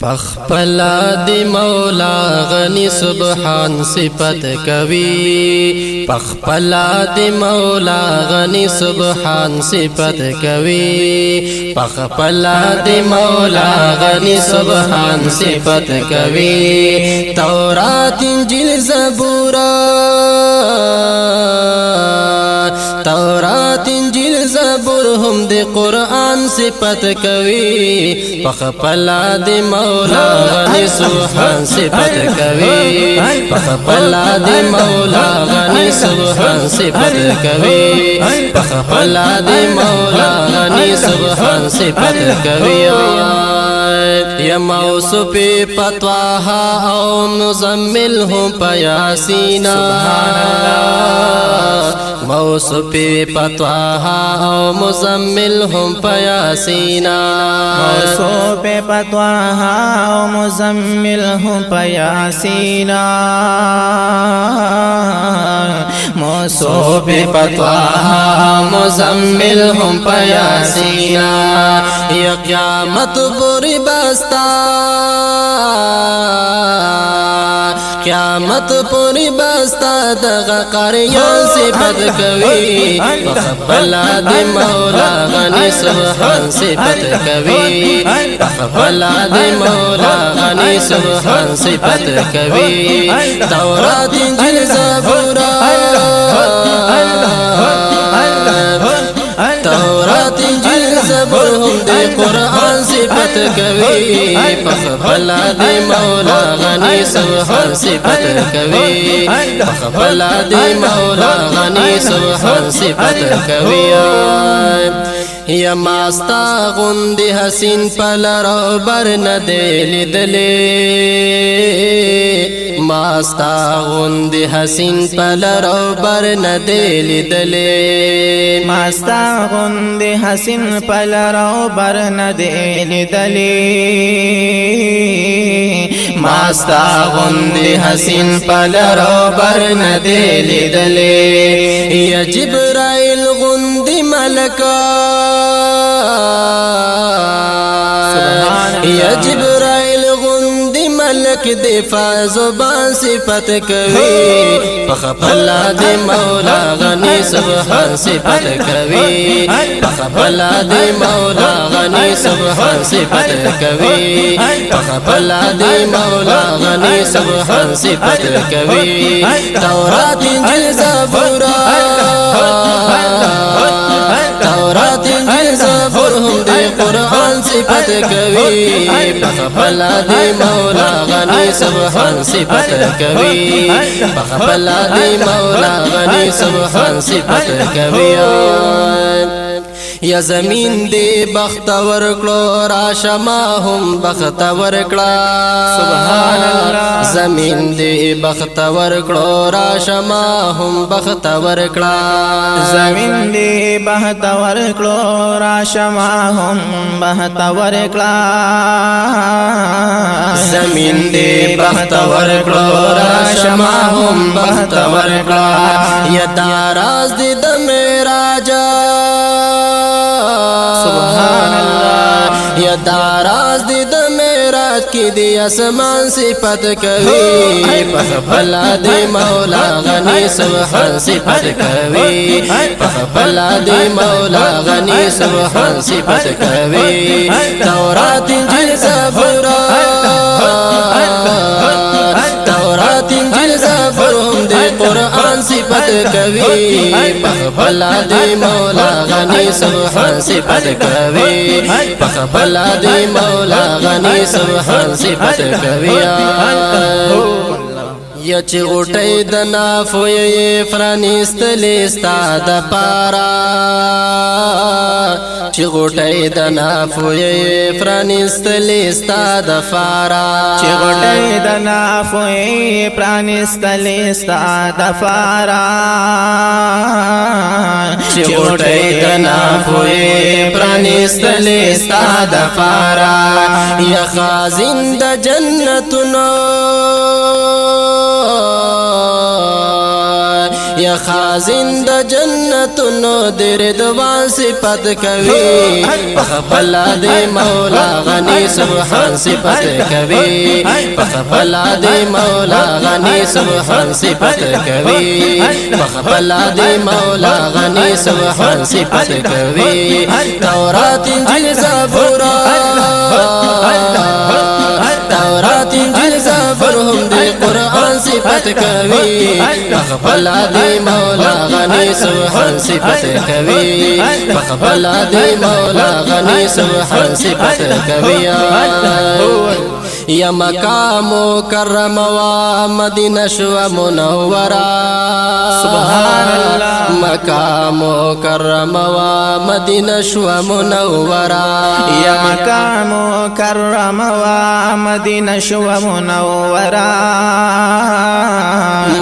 پخپلا دی مولا غنی سبحان صفت کوي پخپلا دی مولا غنی سبحان صفت کوي پخپلا دی مولا غنی سبحان صفت کوي تورات انجیل زبور تورات انجیل زبور هم دی قرآن صفت کوي پخپلا دی مولا غنی سبحان صفت کوي پخپلا دی مولا غنی سبحان صفت کوي پخپلا دی مولا غنی سبحان صفت کوي یا موصوف پتواها او مزمل هم پیاسینا موصوف پتواها او مزمل هم پیاسینا موصوف پتواها او مزمل هم پیاسینا موصوف پتواها مزمل هم پیاسینا یا قیامت بری بستا قیامت پوری بستا دغا قریان صفت کوي پخپلا دی مولا غنی سبحان صفت کوي پخپلا دی مولا غنی سبحان صفت کوي تورات انجیل زبور تورات انجیل زبور هم دی قرآن صفت کوي پخپلا دی مولا غنی سبحان صفت کوي پخپلا دی مولا غنی سبحان صفت کوي یا ماستا غندی حسین پلر بر ندی لیدلی ماستا غندی حسین پلر بر ندی لیدلی ماستا غندی حسین پلر بر ندی لیدلی ماستا غندی حسین پلر بر ندی لیدلی یا جبرائیل غندی ملکا یا جبرائیل غندی ملک دفاع زبان صفت کوي پخپلا دی مولا غنی سبحان صفت کوي پخپلا دی مولا غنی سبحان صفت کوي پخپلا دی مولا غنی سبحان صفت کوي تورات انجیل زبور تورات انجیل زبور هم دی قرآن صفت کوي پخپلا دی مولا غنی سبحان صفت کوي پخپلا دی مولا غنی سبحان صفت کوي یا زمین دی بختور کلو راشما هم بختور کلا سبحان اللہ زمین دی بختور کلو راشما هم بختور کلا زمین دی بختور کلو راشما هم بختور کلا زمین دی بختور کلو راشما هم بختور کلا یا داراز دی دمیراجا سبحان اللہ یا داراز دی دمیراج کی دی اسمان صفت کوي پخپلا دی مولا غنی سبحان صفت کوي پخپلا دی مولا غنی سبحان صفت کوي تورات انجیل زبور تورات انجیل زبور هم دی قرآن صفت کوي پخپلا دی مولا غنی سبحان صفت کوي پخپلا دی مولا غنی سبحان صفت کوي یا چې غټۍ د نافوی فرانستلې ستا د پارا چې غټۍ د نافوی فرانستلې ستا د فارا چې غټۍ د نافوی پرانستلې ستا د فارا چې غټۍ د نافوی پرانستلې ستا د فارا یا خازن د جنتونو یا خازن د جنتونو د رضوان صفت کوي پخپلا دی مولا غنی سبحان صفت کوي پخپلا دی مولا غنی سبحان صفت کوي پخپلا دی مولا غنی سبحان صفت کوي تورات انجیل زبور تورات انجیل زبور هم دی قرآن صفت کوي پخپلا دی مولا غنی سبحان صفت کوي پخپلا دی مولا غنی سبحان صفت کوي یا مکہ مکرم و مدینہ شو منورہ سبحان اللہ مکہ مکرم و مدینہ شو منورہ یا مکہ مکرم و مدینہ شو منورہ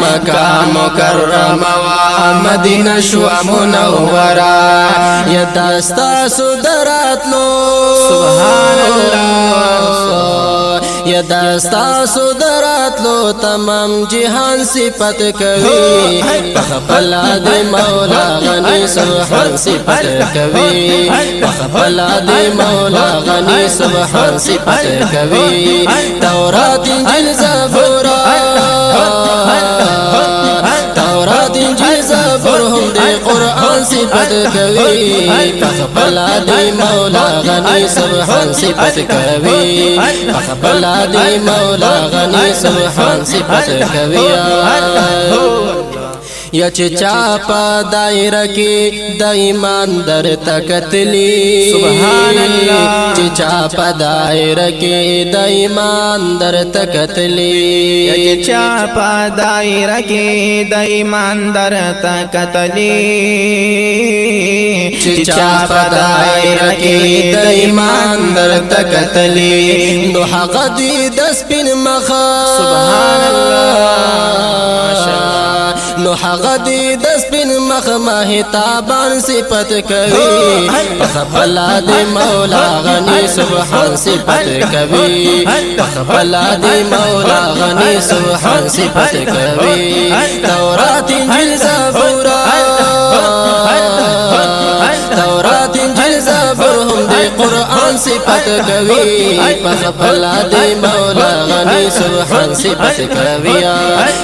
مکہ مکرم و مدینہ شو منورہ یا دستا سدرات لو سبحان اللہ یا دستا سدرات لو تمام جہان صفت کوي پخپلا دی مولا غنی سبحان صفت کوي پخپلا دی مولا غنی سبحان صفت کوي تورات انجیل زبور تورات انجیل زبور هم دی قرآن صفت کوي پخپلا دی مولا غنی سبحان صفت کوي پخپلا دی مولا غنی سبحان صفت کوي یا چا پا دائرہ کی د ایمان در تکتلی سبحان اللہ چا پا دائرہ کی د ایمان در تکتلی چا پا دائرہ کی د ایمان در تکتلی چا پا دائرہ کی د ایمان در تکتلی نو حق دی دس پن مخا سبحان اللہ نو حق دی دس پن مخ مہتابان صفت کوي پخپلا دی مولا غنی سبحان صفت کوي پخپلا دی مولا غنی سبحان صفت کوي تورات انجیل زبور تورات انجیل زبور هم دی قرآن صفت کوي پخپلا دی مولا غنی سبحان صفت کوي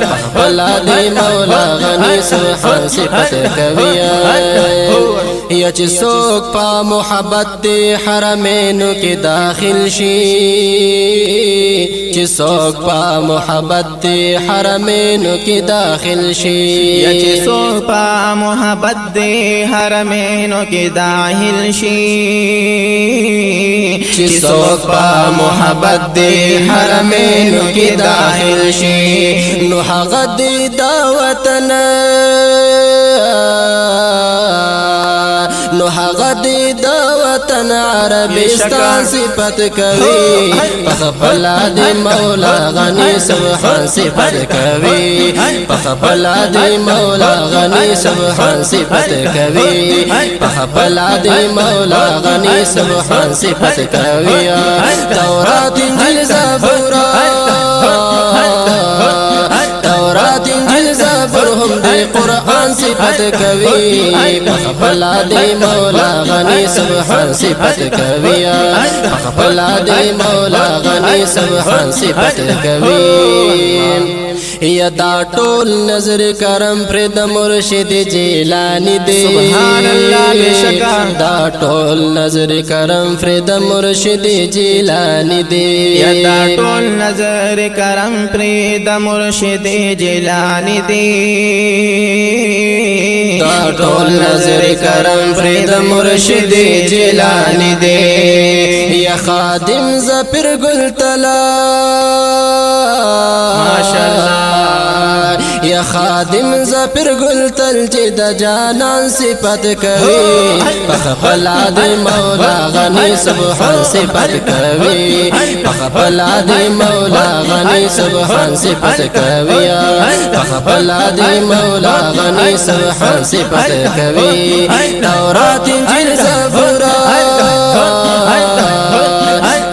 پخپلا دی مولا غنی سبحان صفت کوي یا چې څوک په محبت دی حرمینو کې داخل شي چې څوک په محبت دی حرمینو کې داخل شي یا چې څوک په محبت دی حرمینو کې داخل شي چې څوک په محبت دی حرمینو کې داخل شي نو هغه دی دا وطن نو هغه دی دا وطن عربستان صفت کوي پخپلا دی مولا غنی سبحان صفت کوي پخپلا دی مولا غنی سبحان صفت کوي پخپلا دی مولا غنی سبحان صفت کوي تورات انجیل زبور تورات انجیل زبور هم دی قرآن صفت کوي پخپلا دی مولا غنی سبحان صفت کوي پخپلا دی مولا غنی سبحان صفت کوي یا دا ټول نظر کرم پر د مرشد جیلانی دی سبحان اللہ بشکا دا ټول نظر کرم پر د مرشد جیلانی دی یا دا ټول نظر کرم پر د مرشد جیلانی دی دا ټول نظر کرم پر د مرشد جیلانی دی یا خادم زپر گل تلا ماشاءاللہ یا خادم زپر گل تل چې د جانان صفت کوي پخپلا دی مولا غنی سبحان صفت کوي پخپلا دی مولا غنی سبحان صفت کوي پخپلا دی مولا غنی سبحان صفت کوي تورات انجیل زبور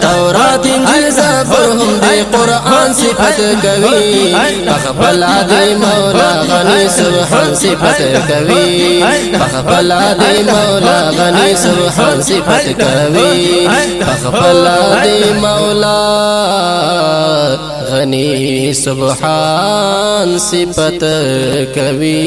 تورات انجیل زبور هم دی قرآن صفت کوي پخپلا دی مولا غنی سبحان صفت کوي پخپلا دی مولا غنی سبحان صفت کوي پخپلا دی مولا غنی سبحان صفت کوي.